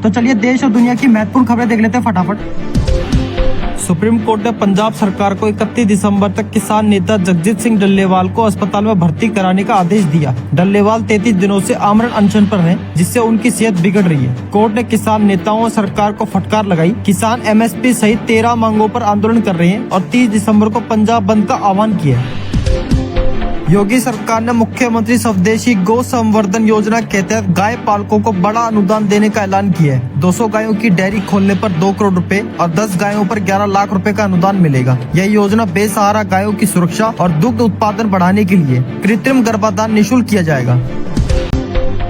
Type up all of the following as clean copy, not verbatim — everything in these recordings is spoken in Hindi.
तो चलिए देश और दुनिया की महत्वपूर्ण खबरें देख लेते हैं फटाफट। सुप्रीम कोर्ट ने पंजाब सरकार को 31 दिसंबर तक किसान नेता जगजीत सिंह डल्लेवाल को अस्पताल में भर्ती कराने का आदेश दिया। डल्लेवाल 33 दिनों से आमरण अनशन पर हैं, जिससे उनकी सेहत बिगड़ रही है। कोर्ट ने किसान नेताओं और सरकार को फटकार लगाई। किसान एमएसपी सहित 13 मांगों पर आंदोलन कर रहे हैं और 30 दिसंबर को पंजाब बंद का आह्वान किया है। योगी सरकार ने मुख्यमंत्री स्वदेशी गौ संवर्धन योजना के तहत गाय पालकों को बड़ा अनुदान देने का ऐलान किया है। 200 गायों की डेयरी खोलने पर 2 करोड़ रुपए और 10 गायों पर 11 लाख रुपए का अनुदान मिलेगा। यह योजना बेसहारा गायों की सुरक्षा और दुग्ध उत्पादन बढ़ाने के लिए कृत्रिम गर्भाधान निःशुल्क किया जाएगा।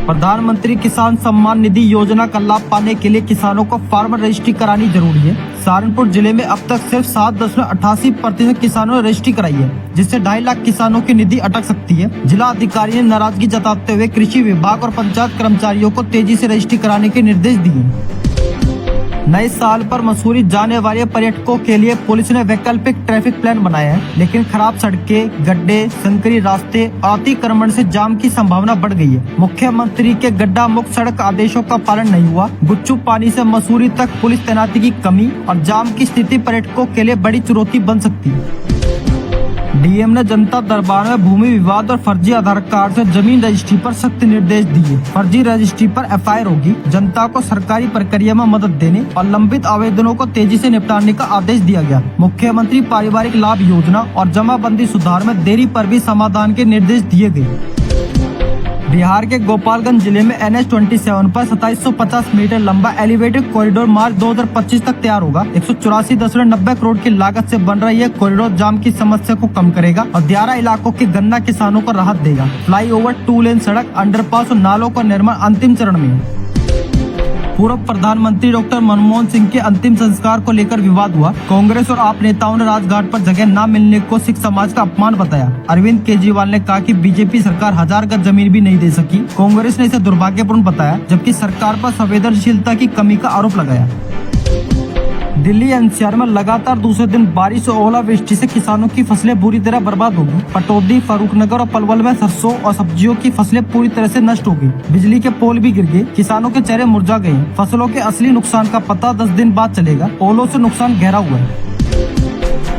प्रधानमंत्री किसान सम्मान निधि योजना का लाभ पाने के लिए किसानों को फार्मर रजिस्ट्री करानी जरूरी है। सहारनपुर जिले में अब तक सिर्फ 7.88% किसानों ने रजिस्ट्री कराई है, जिससे 2.5 लाख किसानों की निधि अटक सकती है। जिला अधिकारी ने नाराजगी जताते हुए कृषि विभाग और पंचायत कर्मचारियों को तेजी से रजिस्ट्री कराने के निर्देश दिए। नए साल पर मसूरी जाने वाले पर्यटकों के लिए पुलिस ने वैकल्पिक ट्रैफिक प्लान बनाया है, लेकिन खराब सड़कें, गड्ढे, संकरी रास्ते, अतिक्रमण से जाम की संभावना बढ़ गई है। मुख्यमंत्री के गड्ढा मुक्त सड़क आदेशों का पालन नहीं हुआ। गुपचुप पानी से मसूरी तक पुलिस तैनाती की कमी और जाम की स्थिति पर्यटकों के लिए बड़ी चुनौती बन सकती है। डीएम ने जनता दरबार में भूमि विवाद और फर्जी आधार कार्ड से जमीन रजिस्ट्री पर सख्त निर्देश दिए। फर्जी रजिस्ट्री पर एफआईआर होगी। जनता को सरकारी प्रक्रिया में मदद देने और लंबित आवेदनों को तेजी से निपटाने का आदेश दिया गया। मुख्यमंत्री पारिवारिक लाभ योजना और जमाबंदी सुधार में देरी पर भी समाधान के निर्देश दिए गए। बिहार के गोपालगंज जिले में NH-27 पर 2750 मीटर लंबा एलिवेटेड कॉरिडोर मार्च 2025 तक तैयार होगा। 184.90 करोड़ की लागत से बन रही यह कॉरिडोर जाम की समस्या को कम करेगा और दियारा इलाकों के गन्ना किसानों को राहत देगा। फ्लाईओवर, 2 लेन सड़क, अंडरपास और नालों का निर्माण अंतिम चरण में है। पूर्व प्रधानमंत्री डॉक्टर मनमोहन सिंह के अंतिम संस्कार को लेकर विवाद हुआ। कांग्रेस और आप नेताओं ने राजघाट पर जगह न मिलने को सिख समाज का अपमान बताया। अरविंद केजरीवाल ने कहा कि बीजेपी सरकार 1000 गज जमीन भी नहीं दे सकी। कांग्रेस ने इसे दुर्भाग्यपूर्ण बताया, जबकि सरकार पर संवेदनशीलता की कमी का आरोप लगाया। दिल्ली एनसीआर में लगातार दूसरे दिन बारिश और ओलावृष्टि से किसानों की फसलें बुरी तरह बर्बाद हो गई। पटौदी, फरूखनगर और पलवल में सरसों और सब्जियों की फसलें पूरी तरह से नष्ट हो गई। बिजली के पोल भी गिर गए। किसानों के चेहरे मुरझा गए। फसलों के असली नुकसान का पता 10 दिन बाद चलेगा। ओलों से नुकसान गहरा हुआ है।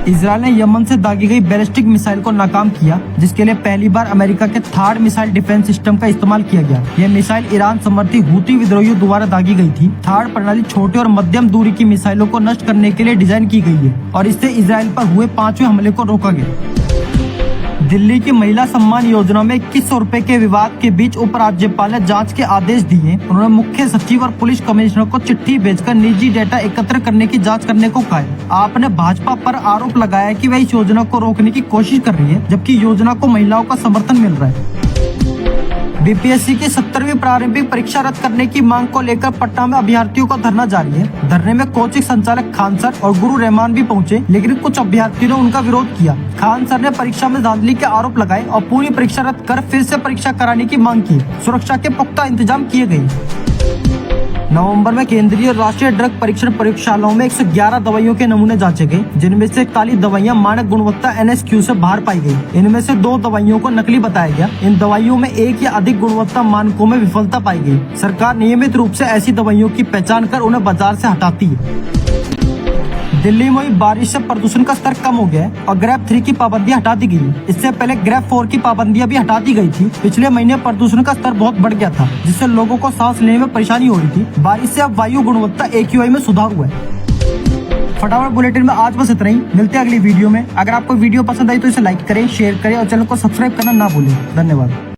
इजरायल ने यमन से दागी गई बैलिस्टिक मिसाइल को नाकाम किया, जिसके लिए पहली बार अमेरिका के थार्ड मिसाइल डिफेंस सिस्टम का इस्तेमाल किया गया। यह मिसाइल ईरान समर्थी हूती विद्रोहियों द्वारा दागी गई थी। थार्ड प्रणाली छोटे और मध्यम दूरी की मिसाइलों को नष्ट करने के लिए डिजाइन की गई है और इससे इजरायल पर हुए 5वें हमले को रोका गया। दिल्ली की महिला सम्मान योजना में 2100 रुपए के विवाद के बीच उपराज्यपाल ने जांच के आदेश दिए। उन्होंने मुख्य सचिव और पुलिस कमिश्नर को चिट्ठी भेजकर निजी डेटा एकत्र करने की जांच करने को कहा है। आपने भाजपा पर आरोप लगाया कि वह इस योजना को रोकने की कोशिश कर रही है, जबकि योजना को महिलाओं का समर्थन मिल रहा है। बीपीएससी की 70वीं प्रारंभिक परीक्षा रद्द करने की मांग को लेकर पटना में अभ्यर्थियों का धरना जारी है। धरने में कोचिंग संचालक खान सर और गुरु रहमान भी पहुंचे, लेकिन कुछ अभ्यर्थियों ने उनका विरोध किया। खान सर ने परीक्षा में धांधली के आरोप लगाए और पूरी परीक्षा रद्द कर फिर से परीक्षा कराने की मांग की। सुरक्षा के पुख्ता इंतजाम किए गए। नवंबर में केंद्रीय राष्ट्रीय ड्रग परीक्षण प्रयोगशालाओं में 111 दवाइयों के नमूने जांचे गए, जिनमें से 41 दवाइयां मानक गुणवत्ता NSQ से बाहर पाई गई। इनमें से 2 दवाइयों को नकली बताया गया। इन दवाइयों में 1 या अधिक गुणवत्ता मानकों में विफलता पाई गई। सरकार नियमित रूप से ऐसी दवाइयों की पहचान कर उन्हें बाजार से हटाती है। दिल्ली में हुई बारिश से प्रदूषण का स्तर कम हो गया है और ग्रेड 3 की पाबंदियां हटा दी गई। इससे पहले ग्रेड 4 की पाबंदियां भी हटा दी गई थी। पिछले महीने प्रदूषण का स्तर बहुत बढ़ गया था, जिससे लोगों को सांस लेने में परेशानी हो रही थी। बारिश से अब वायु गुणवत्ता AQI में सुधार हुआ है। फटाफट बुलेटिन में आज बस इतना ही। मिलते हैं अगली वीडियो में। अगर आपको वीडियो पसंद आई तो इसे लाइक करें, शेयर करें और चैनल को सब्सक्राइब करना ना भूलें। धन्यवाद।